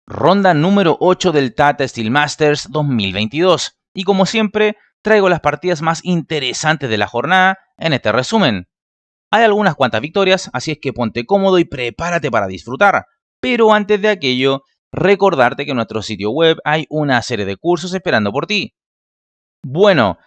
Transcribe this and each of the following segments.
Ronda número 8 del Tata Steel Masters 2022. Y como siempre, traigo las partidas más interesantes de la jornada en este resumen. Hay algunas cuantas victorias, así es que ponte cómodo y prepárate para disfrutar. Pero antes de aquello, recordarte que en nuestro sitio web hay una serie de cursos esperando por ti. Bueno,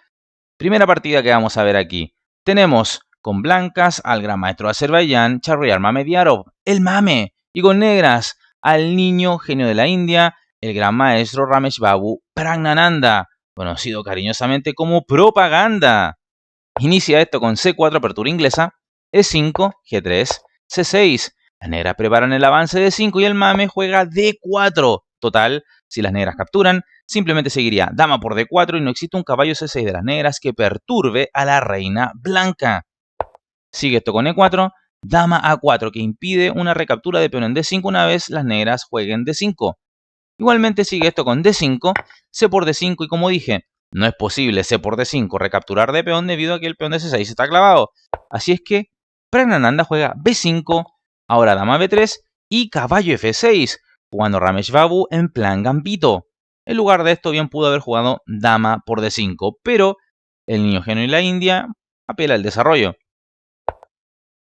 primera partida que vamos a ver aquí. Tenemos con blancas al gran maestro de Azerbaiyán, Shahryar Mamediyarov, el mame, y con negras al niño genio de la India, el gran maestro Ramesh Babu Praggnanandhaa, conocido cariñosamente como Propaganda. Inicia esto con C4 apertura inglesa, E5, G3, C6. Las negras preparan el avance de 5 y el mame juega D4. Total, si las negras capturan, simplemente seguiría dama por D4 y no existe un caballo C6 de las negras que perturbe a la reina blanca. Sigue esto con E4, dama A4 que impide una recaptura de peón en D5 una vez las negras jueguen D5. Igualmente sigue esto con D5, C por D5 y como dije, no es posible C por D5 recapturar de peón debido a que el peón de C6 está clavado. Así es que Praggnanandhaa juega B5, ahora dama B3 y caballo F6, jugando Ramesh Babu en plan gambito. En lugar de esto bien pudo haber jugado dama por D5, pero el niño genio y la India apela al desarrollo.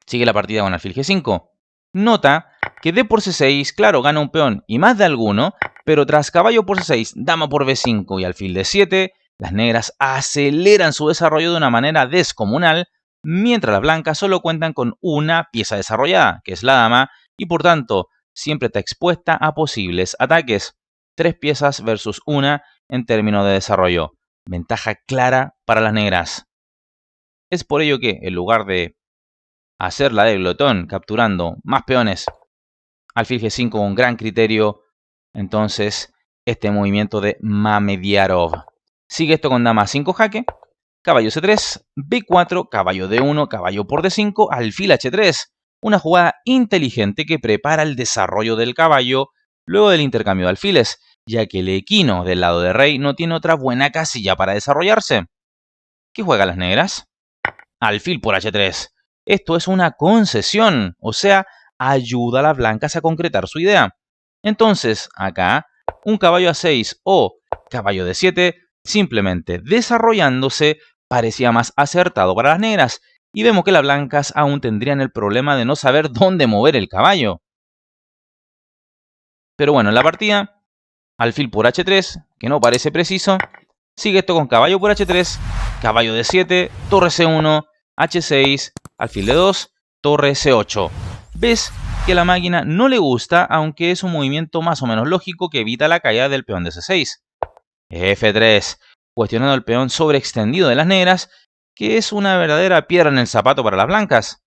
Sigue la partida con alfil G5. Nota que D por C6, claro, gana un peón y más de alguno, pero tras caballo por C6, dama por B5 y alfil D7, las negras aceleran su desarrollo de una manera descomunal, mientras las blancas solo cuentan con una pieza desarrollada, que es la dama, y por tanto siempre está expuesta a posibles ataques. 3 piezas versus una en términos de desarrollo. Ventaja clara para las negras. Es por ello que, en lugar de hacer la de glotón capturando más peones, alfil G5 con gran criterio, entonces este movimiento de Mamediyarov. Sigue esto con dama 5 jaque, caballo C3, B4, caballo D1, caballo por D5, alfil H3. Una jugada inteligente que prepara el desarrollo del caballo luego del intercambio de alfiles, ya que el equino del lado de rey no tiene otra buena casilla para desarrollarse. ¿Qué juega las negras? Alfil por H3. Esto es una concesión, o sea, ayuda a las blancas a concretar su idea. Entonces, acá, un caballo A6 o caballo D7, simplemente desarrollándose, parecía más acertado para las negras, y vemos que las blancas aún tendrían el problema de no saber dónde mover el caballo. Pero bueno, en la partida, alfil por H3, que no parece preciso, sigue esto con caballo por H3, caballo D7, torre C1, H6, alfil D2, torre C8. ¿Ves que a la máquina no le gusta, aunque es un movimiento más o menos lógico que evita la caída del peón de C6? F3, cuestionando el peón sobreextendido de las negras, que es una verdadera piedra en el zapato para las blancas.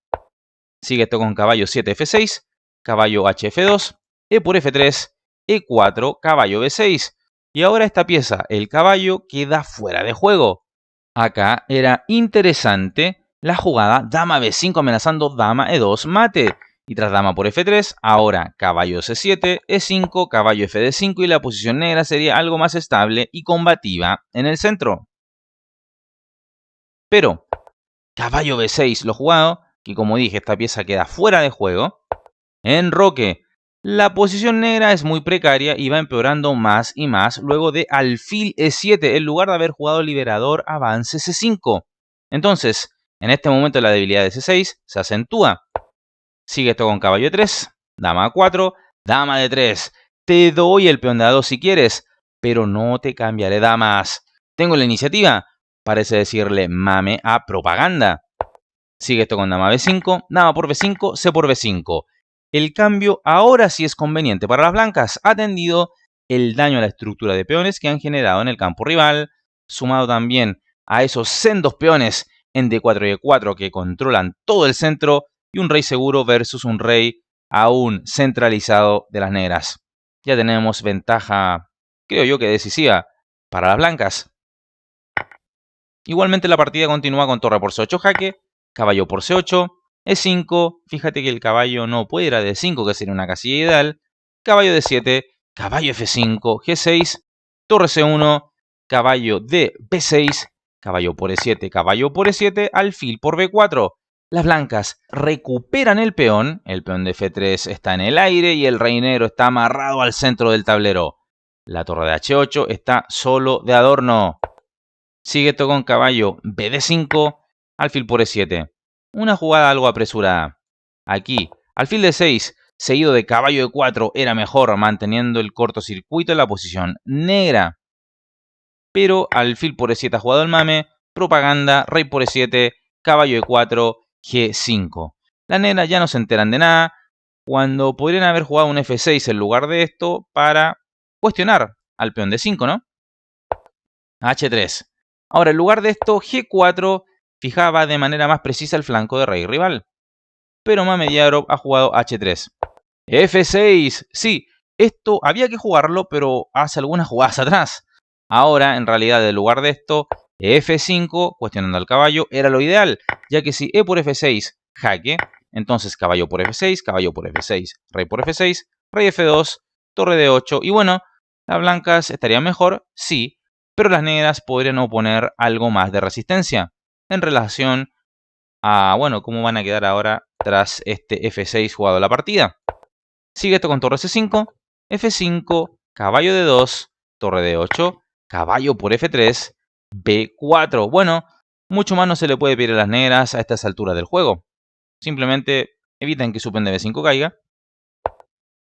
Sigue esto con caballo 7 F6, caballo HF2, E por F3, E4, caballo B6. Y ahora esta pieza, el caballo, queda fuera de juego. Acá era interesante la jugada dama B5 amenazando dama E2 mate. Y tras dama por F3, ahora caballo C7, E5, caballo FD5 y la posición negra sería algo más estable y combativa en el centro. Pero caballo B6 lo jugado, que como dije esta pieza queda fuera de juego. Enroque. La posición negra es muy precaria y va empeorando más y más luego de alfil E7 en lugar de haber jugado liberador avance C5. Entonces, en este momento la debilidad de C6 se acentúa. Sigue esto con caballo E3, dama A4, dama D3. Te doy el peón de A2 si quieres, pero no te cambiaré damas. Tengo la iniciativa, parece decirle mame a Propaganda. Sigue esto con dama B5, dama por B5, C por B5. El cambio ahora sí es conveniente para las blancas, atendido el daño a la estructura de peones que han generado en el campo rival, sumado también a esos sendos peones en D4 y E4 que controlan todo el centro y un rey seguro versus un rey aún centralizado de las negras. Ya tenemos ventaja, creo yo que decisiva, para las blancas. Igualmente la partida continúa con torre por C8 jaque, caballo por C8, E5, fíjate que el caballo no puede ir a D5, que sería una casilla ideal, caballo D7, caballo F5, G6, torre C1, caballo de B6, caballo por E7, alfil por B4. Las blancas recuperan el peón de F3 está en el aire y el rey negro está amarrado al centro del tablero. La torre de H8 está solo de adorno. Sigue esto con caballo BD5, alfil por E7. Una jugada algo apresurada. Aquí, alfil D6, seguido de caballo E4, era mejor, manteniendo el cortocircuito en la posición negra. Pero alfil por E7 ha jugado el mame, propaganda, rey por E7, caballo E4, G5. Las negras ya no se enteran de nada, cuando podrían haber jugado un F6 en lugar de esto para cuestionar al peón D5, ¿no? H3. Ahora, en lugar de esto, G4 fijaba de manera más precisa el flanco de rey rival. Pero Mamedjarov ha jugado H3. F6. Sí, esto había que jugarlo, pero hace algunas jugadas atrás. Ahora, en realidad, en lugar de esto, F5, cuestionando al caballo, era lo ideal, ya que si E por F6, jaque, entonces caballo por F6, caballo por F6, rey por F6, rey F2, torre de 8, y bueno, las blancas estarían mejor, sí, pero las negras podrían oponer algo más de resistencia en relación a, bueno, cómo van a quedar ahora tras este F6 jugado la partida. Sigue esto con torre C5, F5, caballo D2, torre D8, caballo por F3, B4. Bueno, mucho más no se le puede pedir a las negras a estas alturas del juego. Simplemente eviten que su peón de B5 caiga.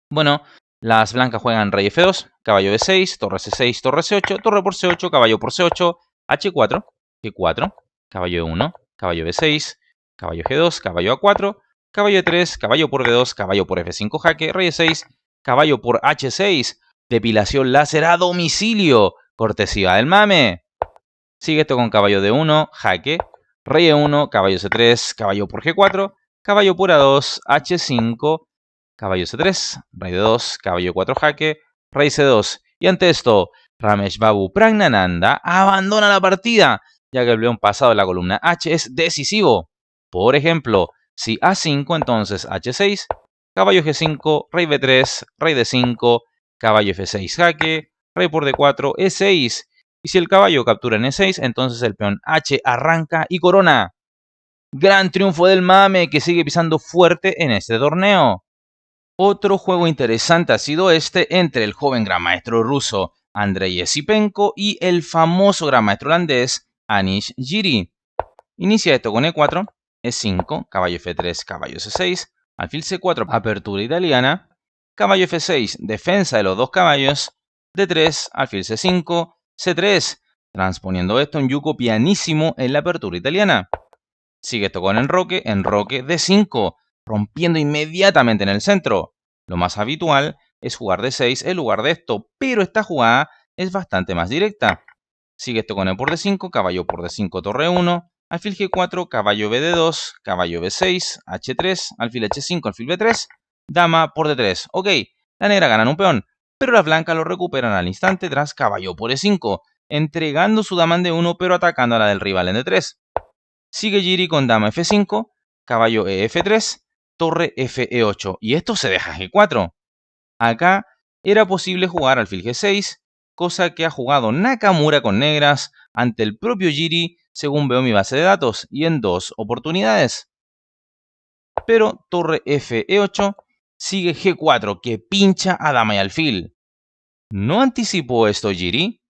Bueno, las blancas juegan rey F2, caballo B6, torre C6, torre C8, torre por C8, caballo por C8, H4, G4, caballo E1, caballo B6, caballo G2, caballo A4, caballo E3, caballo por B2, caballo por F5 jaque, rey E6, caballo por H6, depilación láser a domicilio, cortesía del mame. Sigue esto con caballo D1, jaque, rey E1, caballo C3, caballo por G4, caballo por A2, H5, caballo C3, rey D2, caballo 4 jaque, rey C2. Y ante esto, Ramesh Babu Pragnananda abandona la partida, ya que el peón pasado en la columna H es decisivo. Por ejemplo, si A5, entonces H6, caballo G5, rey B3, rey D5, caballo F6 jaque, rey por D4, E6. Y si el caballo captura en E6, entonces el peón H arranca y corona. Gran triunfo del mame que sigue pisando fuerte en este torneo. Otro juego interesante ha sido este entre el joven gran maestro ruso Andrei Esipenko y el famoso gran maestro holandés Anish Giri. Inicia esto con E4, E5, caballo F3, caballo C6, alfil C4, apertura italiana, caballo F6, defensa de los dos caballos, D3, alfil C5, C3, transponiendo esto en yugo pianísimo en la apertura italiana. Sigue esto con enroque, enroque D5, rompiendo inmediatamente en el centro. Lo más habitual es jugar D6 en lugar de esto, pero esta jugada es bastante más directa. Sigue esto con E por D5, caballo por D5, torre 1, alfil G4, caballo BD2, caballo B6, H3, alfil H5, alfil B3, dama por D3. Ok, la negra gana un peón, pero las blancas lo recuperan al instante tras caballo por E5, entregando su dama en D1 pero atacando a la del rival en D3. Sigue Giri con dama F5, caballo EF3, torre FE8 y esto se deja G4. Acá era posible jugar alfil G6, cosa que ha jugado Nakamura con negras ante el propio Giri según veo mi base de datos y en 2 oportunidades. Pero torre FE8 sigue G4 que pincha a dama y alfil. ¿No anticipó esto Giri?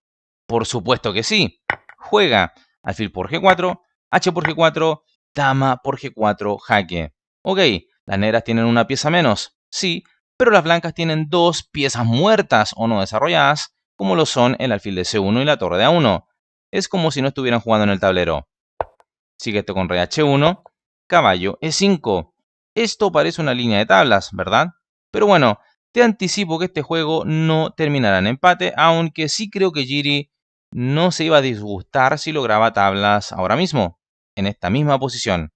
Por supuesto que sí. Juega alfil por G4, H por G4, dama por G4, jaque. Ok, las negras tienen una pieza menos, sí, pero las blancas tienen dos piezas muertas o no desarrolladas, como lo son el alfil de C1 y la torre de A1. Es como si no estuvieran jugando en el tablero. Sigue esto con rey H1, caballo E5. Esto parece una línea de tablas, ¿verdad? Pero bueno, te anticipo que este juego no terminará en empate, aunque sí creo que Giri no se iba a disgustar si lograba tablas ahora mismo, en esta misma posición.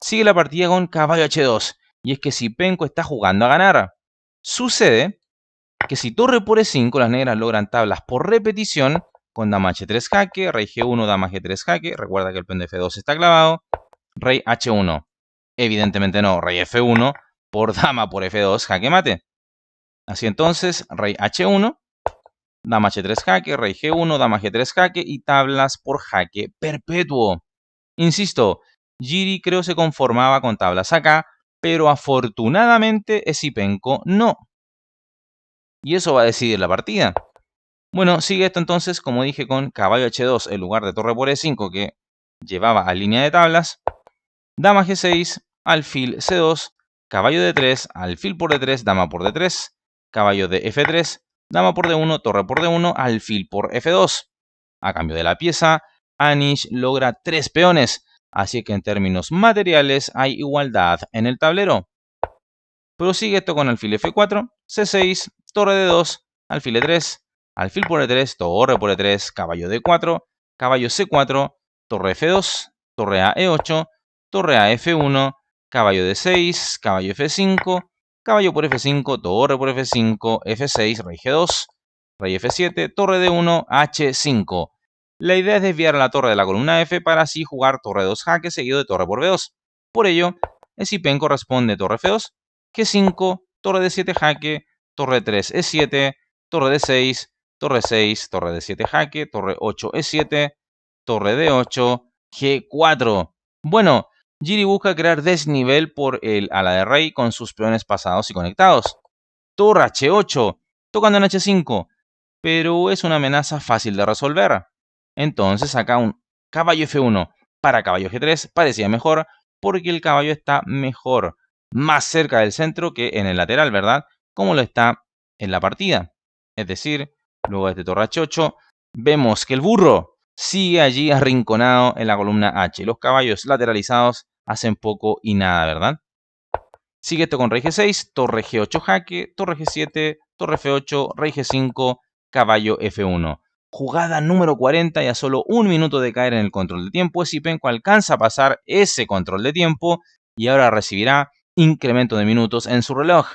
Sigue la partida con caballo H2, y es que Sipenko está jugando a ganar. Sucede que si torre por E5 las negras logran tablas por repetición, con dama H3 jaque, rey G1, dama G3 jaque, recuerda que el peón de F2 está clavado, rey H1. Evidentemente no, rey F1 por dama por F2 jaque mate. Así entonces, rey H1, dama H3 jaque, rey G1, dama G3 jaque y tablas por jaque perpetuo. Insisto, Giri creo se conformaba con tablas acá, pero afortunadamente Esipenko no. Y eso va a decidir la partida. Bueno, sigue esto entonces, como dije, con caballo H2 en lugar de torre por E5 que llevaba a línea de tablas. Dama G6, alfil C2, caballo D3, alfil por D3, dama por D3, caballo de F3, dama por D1, torre por D1, alfil por F2. A cambio de la pieza, Anish logra 3 peones, así que en términos materiales hay igualdad en el tablero. Prosigue esto con alfil F4, C6, torre D2, alfil E3, alfil por E3, torre por E3, caballo D4, caballo C4, torre F2, torre a E8, torre a F1, caballo D6, caballo F5, caballo por F5, torre por F5, F6, rey G2, rey F7, torre D1, H5. La idea es desviar a la torre de la columna F para así jugar torre 2 jaque seguido de torre por B2. Por ello, Esipenko responde torre F2, G5, torre D7 jaque, torre 3 E7, torre D6, torre 6, torre D7 jaque, torre 8 E7, torre D8, G4. Bueno, Giri busca crear desnivel por el ala de rey con sus peones pasados y conectados. Torre H8, tocando en H5, pero es una amenaza fácil de resolver. Entonces acá un caballo F1 para caballo G3 parecía mejor porque el caballo está mejor, más cerca del centro que en el lateral, ¿verdad? Como lo está en la partida. Es decir, luego de este torre H8, vemos que el burro sigue allí arrinconado en la columna H. Los caballos lateralizados hacen poco y nada, ¿verdad? Sigue esto con rey G6, torre G8 jaque, torre G7, torre F8, rey G5, caballo F1. Jugada número 40 y a solo un minuto de caer en el control de tiempo, Esipenko alcanza a pasar ese control de tiempo y ahora recibirá incremento de minutos en su reloj.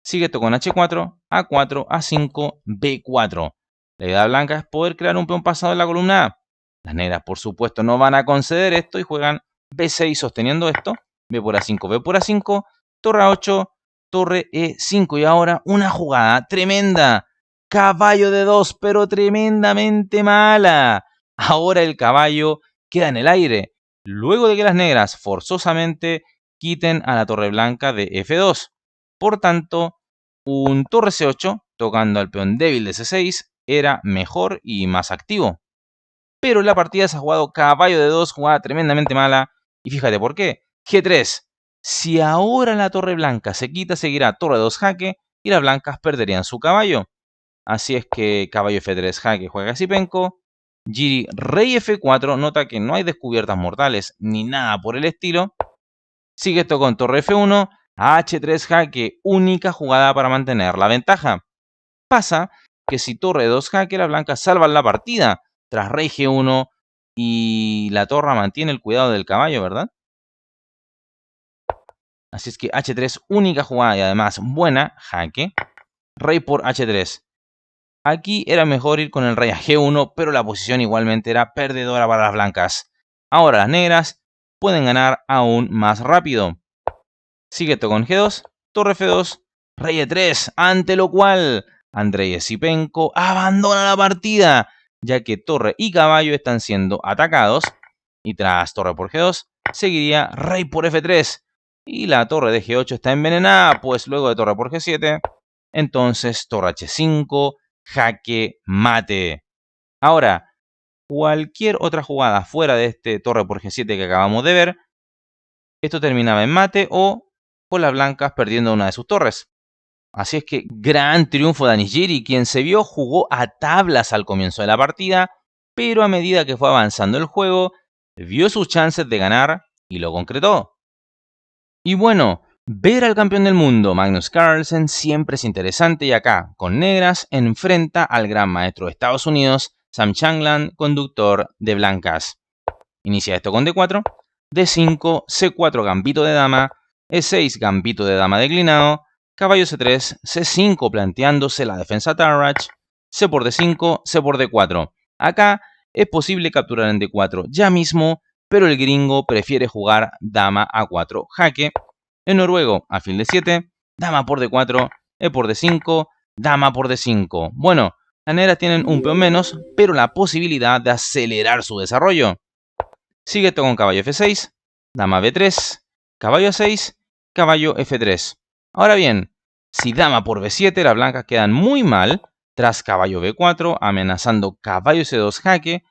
Sigue esto con H4, A4, A5, B4. La idea blanca es poder crear un peón pasado en la columna A. Las negras, por supuesto, no van a conceder esto y juegan B6 sosteniendo esto. B por A5, B por A5, torre A8, torre E5. Y ahora una jugada tremenda. Caballo de 2, pero tremendamente mala. Ahora el caballo queda en el aire, luego de que las negras forzosamente quiten a la torre blanca de F2. Por tanto, un torre C8, tocando al peón débil de C6, era mejor y más activo. Pero en la partida se ha jugado caballo de 2, jugada tremendamente mala. Y fíjate por qué. G3. Si ahora la torre blanca se quita, seguirá torre 2 jaque y las blancas perderían su caballo. Así es que caballo F3 jaque juega Esipenko. Giri rey F4, nota que no hay descubiertas mortales ni nada por el estilo. Sigue esto con torre F1, H3 jaque, única jugada para mantener la ventaja. Pasa que si torre 2 jaque, las blancas salvan la partida tras rey G1 y la torre mantiene el cuidado del caballo, ¿verdad? Así es que H3, única jugada y además buena, jaque. Rey por H3. Aquí era mejor ir con el rey a G1, pero la posición igualmente era perdedora para las blancas. Ahora las negras pueden ganar aún más rápido. Sigue esto con G2, torre F2, rey E3, ante lo cual Andrei Esipenko abandona la partida, ya que torre y caballo están siendo atacados. Y tras torre por G2, seguiría rey por F3. Y la torre de G8 está envenenada, pues luego de torre por G7, entonces torre H5, jaque mate. Ahora, cualquier otra jugada fuera de este torre por G7 que acabamos de ver, esto terminaba en mate o con las blancas perdiendo una de sus torres. Así es que gran triunfo de Anish Giri, quien se vio jugó a tablas al comienzo de la partida, pero a medida que fue avanzando el juego, vio sus chances de ganar y lo concretó. Y bueno, ver al campeón del mundo, Magnus Carlsen, siempre es interesante y acá, con negras, enfrenta al gran maestro de Estados Unidos, Sam Changlan, conductor de blancas. Inicia esto con D4, D5, C4 gambito de dama, E6 gambito de dama declinado, caballo C3, C5 planteándose la defensa Tarrach, C por D5, C por D4. Acá es posible capturar en D4 ya mismo, pero el gringo prefiere jugar dama A4 jaque. En noruego, alfil D7, dama por D4, E por D5, dama por D5. Bueno, las negras tienen un peón menos, pero la posibilidad de acelerar su desarrollo. Sigue esto con caballo F6, dama B3, caballo A6, caballo F3. Ahora bien, si dama por B7, las blancas quedan muy mal tras caballo B4, amenazando caballo C2 jaque,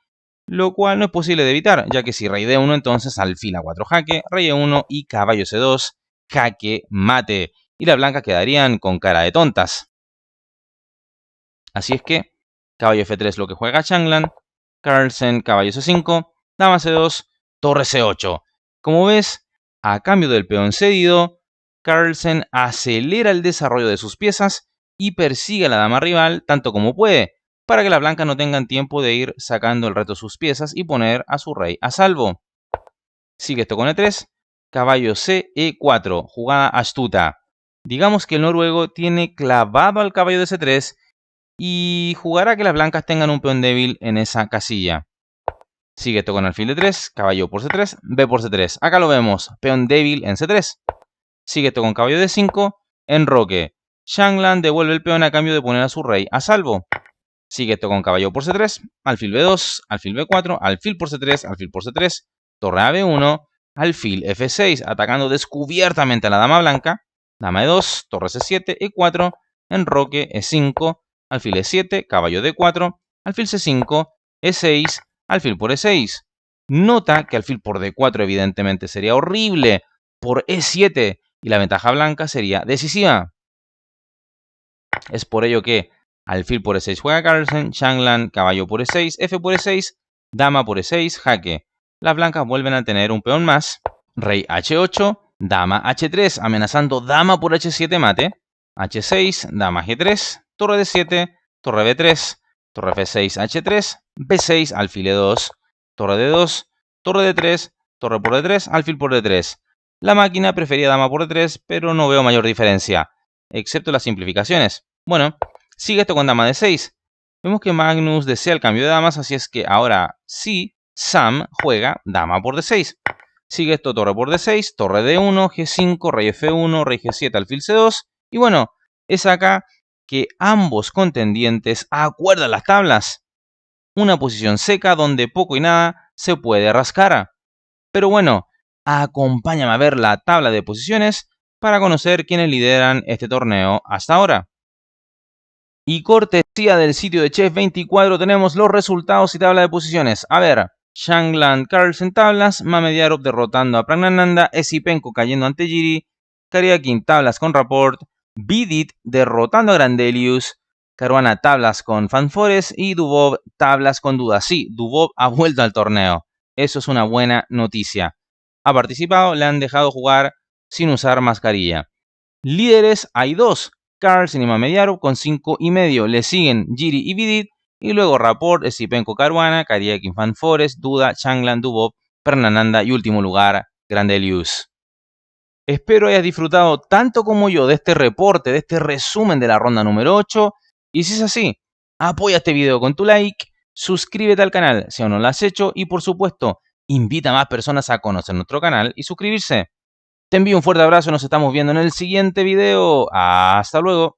lo cual no es posible de evitar, ya que si rey D1, entonces alfil A4 jaque, rey E1 y caballo C2 jaque mate, y las blancas quedarían con cara de tontas. Así es que caballo F3 lo que juega Changlan, Carlsen caballo C5, dama C2, torre C8. Como ves, a cambio del peón cedido, Carlsen acelera el desarrollo de sus piezas y persigue a la dama rival tanto como puede, para que las blancas no tengan tiempo de ir sacando el resto de sus piezas y poner a su rey a salvo. Sigue esto con E3, caballo C, E4, jugada astuta. Digamos que el noruego tiene clavado al caballo de C3 y jugará que las blancas tengan un peón débil en esa casilla. Sigue esto con alfil D3, caballo por C3, B por C3. Acá lo vemos, peón débil en C3. Sigue esto con caballo D5, enroque. Changlan devuelve el peón a cambio de poner a su rey a salvo. Sigue esto con caballo por C3, alfil B2, alfil B4, alfil por C3, alfil por C3, torre a B1, alfil F6, atacando descubiertamente a la dama blanca, dama E2, torre C7, E4, enroque E5, alfil E7, caballo D4, alfil C5, E6, alfil por E6. Nota que alfil por D4 evidentemente sería horrible por E7 y la ventaja blanca sería decisiva. Es por ello que alfil por E6 juega Carlsen, Changlan, caballo por E6, F por E6, dama por E6, jaque. Las blancas vuelven a tener un peón más, rey H8, dama H3, amenazando dama por H7 mate, H6, dama G3, torre D7, torre B3, torre F6, H3, B6, alfil E2, torre D2, torre D3, torre por D3, alfil por D3. La máquina prefería dama por D3, pero no veo mayor diferencia, excepto las simplificaciones. Bueno, sigue esto con dama de 6. Vemos que Magnus desea el cambio de damas, así es que ahora sí, Sam juega dama por D6. Sigue esto torre por D6, torre D1, G5, rey F1, rey G7, alfil C2. Y bueno, es acá que ambos contendientes acuerdan las tablas. Una posición seca donde poco y nada se puede rascar. Pero bueno, acompáñame a ver la tabla de posiciones para conocer quiénes lideran este torneo hasta ahora. Y cortesía del sitio de Chess24 tenemos los resultados y tabla de posiciones. A ver, Changlan Carlsen tablas, Mamediarov derrotando a Praggnanandhaa, Esipenko cayendo ante Jiri, Karyakin tablas con Rapport, Vidit derrotando a Grandelius, Caruana tablas con Fanfores y Dubov tablas con Duda. Sí, Dubov ha vuelto al torneo. Eso es una buena noticia. Ha participado, le han dejado jugar sin usar mascarilla. Líderes hay dos, Carlsen y Mamediarov con 5,5. Le siguen Jiri y Vidit. Y luego Rapport, Esipenko, Caruana, Karyakin, Fanfores, Duda, Changlan, Dubov, Praggnanandhaa y último lugar, Grandelius. Espero hayas disfrutado tanto como yo de este reporte, de este resumen de la ronda número 8. Y si es así, apoya este video con tu like, suscríbete al canal si aún no lo has hecho y por supuesto, invita a más personas a conocer nuestro canal y suscribirse. Te envío un fuerte abrazo, nos estamos viendo en el siguiente video. Hasta luego.